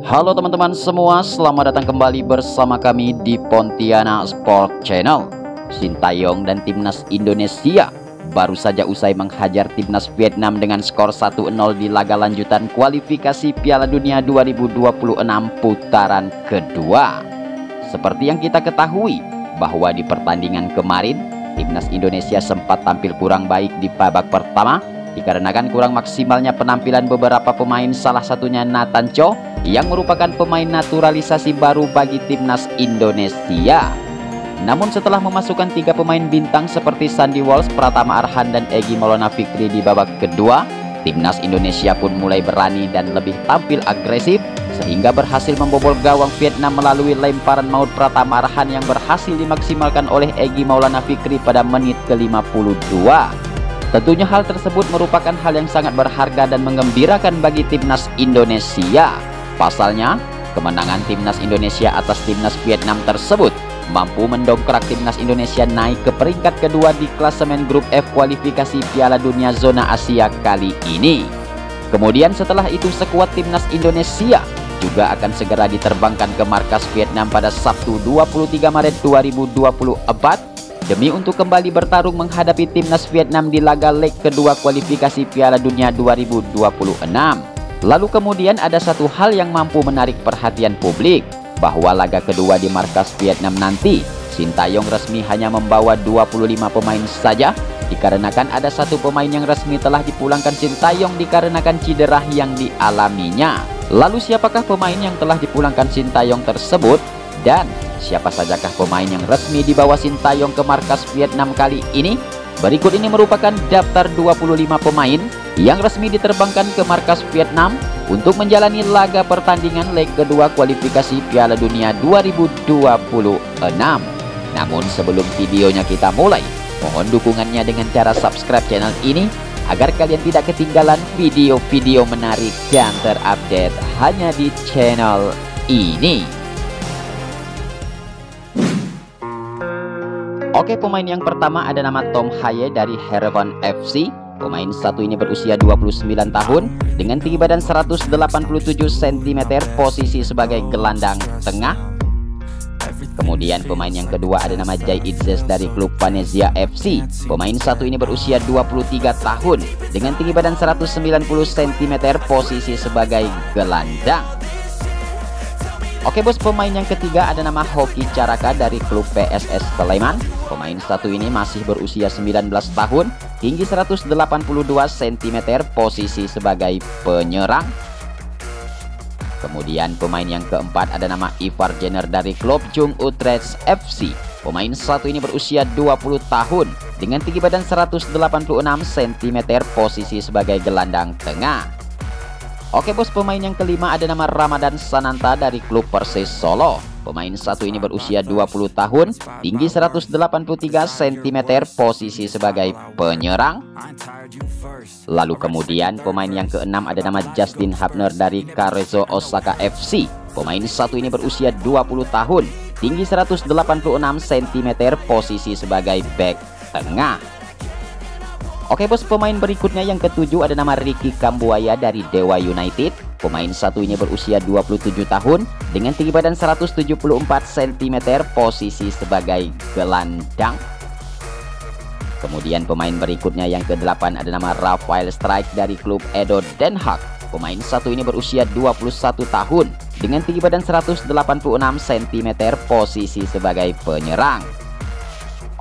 Halo teman-teman semua, selamat datang kembali bersama kami di Pontianak Sport Channel. Sintayong dan timnas Indonesia baru saja usai menghajar timnas Vietnam dengan skor 1-0 di laga lanjutan kualifikasi Piala Dunia 2026 putaran kedua. Seperti yang kita ketahui bahwa di pertandingan kemarin timnas Indonesia sempat tampil kurang baik di babak pertama dikarenakan kurang maksimalnya penampilan beberapa pemain, salah satunya Nathan Chow yang merupakan pemain naturalisasi baru bagi timnas Indonesia. Namun setelah memasukkan 3 pemain bintang seperti Sandy Walsh, Pratama Arhan, dan Egy Maulana Fikri di babak kedua, timnas Indonesia pun mulai berani dan lebih tampil agresif sehingga berhasil membobol gawang Vietnam melalui lemparan maut Pratama Arhan yang berhasil dimaksimalkan oleh Egy Maulana Fikri pada menit ke-52. Tentunya hal tersebut merupakan hal yang sangat berharga dan menggembirakan bagi timnas Indonesia. Pasalnya, kemenangan timnas Indonesia atas timnas Vietnam tersebut mampu mendongkrak timnas Indonesia naik ke peringkat kedua di klasemen grup F kualifikasi Piala Dunia zona Asia kali ini. Kemudian setelah itu skuad timnas Indonesia juga akan segera diterbangkan ke markas Vietnam pada Sabtu 23 Maret 2024 demi untuk kembali bertarung menghadapi timnas Vietnam di laga leg kedua kualifikasi Piala Dunia 2026. Lalu kemudian ada satu hal yang mampu menarik perhatian publik, bahwa laga kedua di markas Vietnam nanti Sintayong resmi hanya membawa 25 pemain saja, dikarenakan ada satu pemain yang resmi telah dipulangkan Sintayong dikarenakan cedera yang dialaminya. Lalu siapakah pemain yang telah dipulangkan Sintayong tersebut? Dan siapa sajakah pemain yang resmi dibawa Sintayong ke markas Vietnam kali ini? Berikut ini merupakan daftar 25 pemain yang resmi diterbangkan ke markas Vietnam untuk menjalani laga pertandingan leg kedua kualifikasi Piala Dunia 2026. Namun sebelum videonya kita mulai, mohon dukungannya dengan cara subscribe channel ini agar kalian tidak ketinggalan video-video menarik dan terupdate hanya di channel ini. Oke, pemain yang pertama ada nama Tom Haye dari Herevan FC. Pemain satu ini berusia 29 tahun dengan tinggi badan 187 cm, posisi sebagai gelandang tengah. Kemudian pemain yang kedua ada nama Jay Itzes dari klub Venezia FC. Pemain satu ini berusia 23 tahun dengan tinggi badan 190 cm, posisi sebagai gelandang. Oke bos, pemain yang ketiga ada nama Hoki Caraka dari klub PSS Sleman. Pemain satu ini masih berusia 19 tahun, tinggi 182 cm, posisi sebagai penyerang. Kemudian pemain yang keempat ada nama Ivar Jenner dari klub Jong Utrecht FC. Pemain satu ini berusia 20 tahun dengan tinggi badan 186 cm, posisi sebagai gelandang tengah. Oke bos, pemain yang kelima ada nama Ramadan Sananta dari klub Persis Solo. Pemain satu ini berusia 20 tahun, tinggi 183 cm, posisi sebagai penyerang. Lalu kemudian pemain yang keenam ada nama Justin Hubner dari Carrezo Osaka FC. Pemain satu ini berusia 20 tahun, tinggi 186 cm, posisi sebagai back tengah. Oke bos, pemain berikutnya yang ketujuh ada nama Ricky Kambuaya dari Dewa United. Pemain satu ini berusia 27 tahun dengan tinggi badan 174 cm, posisi sebagai gelandang. Kemudian pemain berikutnya yang ke-8 ada nama Rafael Strijk dari klub Edo Den Haag. Pemain satu ini berusia 21 tahun dengan tinggi badan 186 cm, posisi sebagai penyerang.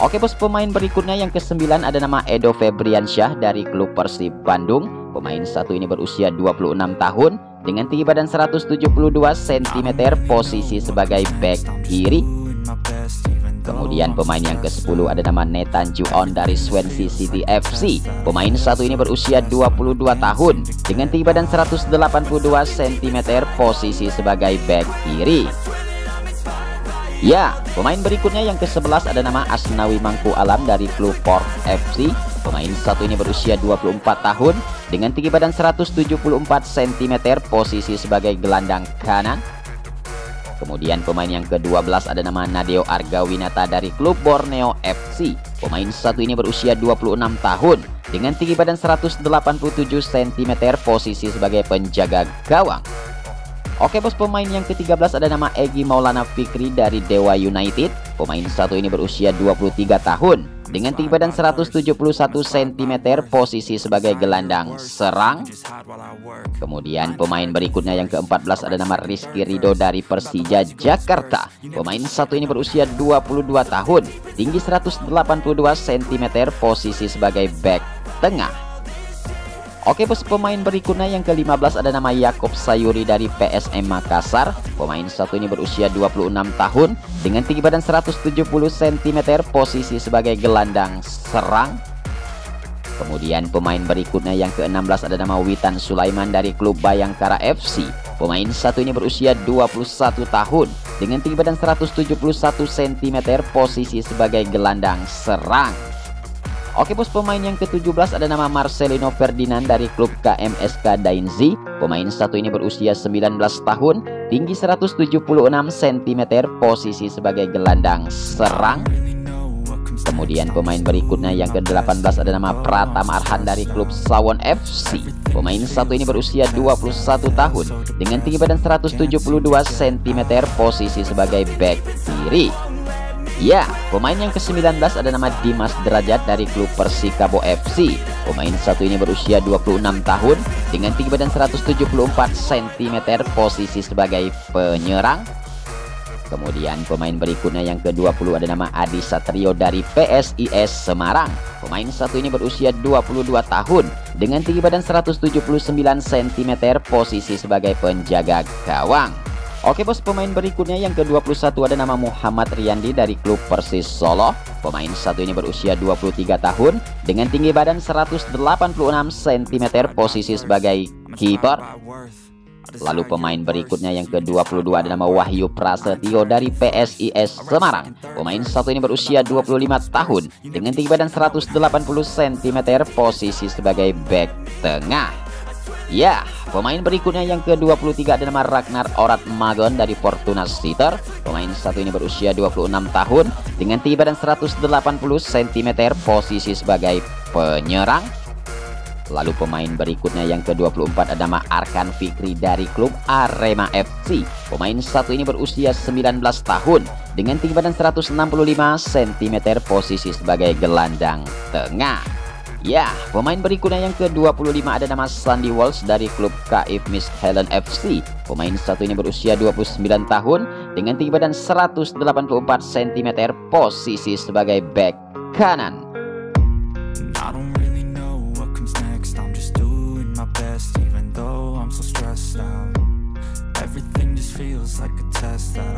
Oke bos, pemain berikutnya yang ke-9 ada nama Edo Febriansyah dari klub Persib Bandung. Pemain satu ini berusia 26 tahun dengan tinggi badan 172 cm, posisi sebagai back kiri. Kemudian pemain yang ke-10 ada nama Nathan Juon dari Swansea City FC. Pemain satu ini berusia 22 tahun dengan tinggi badan 182 cm, posisi sebagai back kiri. Ya, pemain berikutnya yang ke-11 ada nama Asnawi Mangku Alam dari klub Port FC. Pemain satu ini berusia 24 tahun dengan tinggi badan 174 cm, posisi sebagai gelandang kanan. Kemudian pemain yang ke-12 ada nama Nadeo Argawinata dari klub Borneo FC. Pemain satu ini berusia 26 tahun dengan tinggi badan 187 cm, posisi sebagai penjaga gawang. Oke bos, pemain yang ke-13 ada nama Egy Maulana Fikri dari Dewa United. Pemain satu ini berusia 23 tahun dengan tinggi badan 171 cm, posisi sebagai gelandang serang. Kemudian pemain berikutnya yang ke-14 ada nama Rizky Ridho dari Persija Jakarta. Pemain satu ini berusia 22 tahun, tinggi 182 cm, posisi sebagai back tengah. Oke bos, pemain berikutnya yang ke-15 ada nama Yakob Sayuri dari PSM Makassar. Pemain satu ini berusia 26 tahun dengan tinggi badan 170 cm, posisi sebagai gelandang serang. Kemudian pemain berikutnya yang ke-16 ada nama Witan Sulaiman dari klub Bayangkara FC. Pemain satu ini berusia 21 tahun dengan tinggi badan 171 cm, posisi sebagai gelandang serang. Oke bos, pemain yang ke-17 ada nama Marcelino Ferdinand dari klub KMSK Dainzi. Pemain satu ini berusia 19 tahun, tinggi 176 cm, posisi sebagai gelandang serang. Kemudian pemain berikutnya yang ke-18 ada nama Pratama Arhan dari klub Sawon FC. Pemain satu ini berusia 21 tahun dengan tinggi badan 172 cm, posisi sebagai back kiri. Ya, pemain yang ke-19 ada nama Dimas Derajat dari klub Persikabo FC. Pemain satu ini berusia 26 tahun dengan tinggi badan 174 cm, posisi sebagai penyerang. Kemudian pemain berikutnya yang ke-20 ada nama Adi Satrio dari PSIS Semarang. Pemain satu ini berusia 22 tahun dengan tinggi badan 179 cm, posisi sebagai penjaga gawang. Oke bos, pemain berikutnya yang ke-21 ada nama Muhammad Riyandi dari klub Persis Solo. Pemain satu ini berusia 23 tahun dengan tinggi badan 186 cm, posisi sebagai kiper. Lalu pemain berikutnya yang ke-22 ada nama Wahyu Prasetyo dari PSIS Semarang. Pemain satu ini berusia 25 tahun dengan tinggi badan 180 cm, posisi sebagai back tengah. Ya, pemain berikutnya yang ke-23 ada nama Ragnar Orat Magon dari Fortuna Sitter. Pemain satu ini berusia 26 tahun dengan tinggi badan 180 cm, posisi sebagai penyerang. Lalu pemain berikutnya yang ke-24 ada nama Arkan Fikri dari klub Arema FC. Pemain satu ini berusia 19 tahun dengan tinggi badan 165 cm, posisi sebagai gelandang tengah. Ya, pemain berikutnya yang ke-25 ada nama Sandy Walsh dari klub KIF Miss Helen FC. Pemain satu ini berusia 29 tahun dengan tinggi badan 184 cm, posisi sebagai back kanan. Even though I'm so stressed out, everything just feels like a test that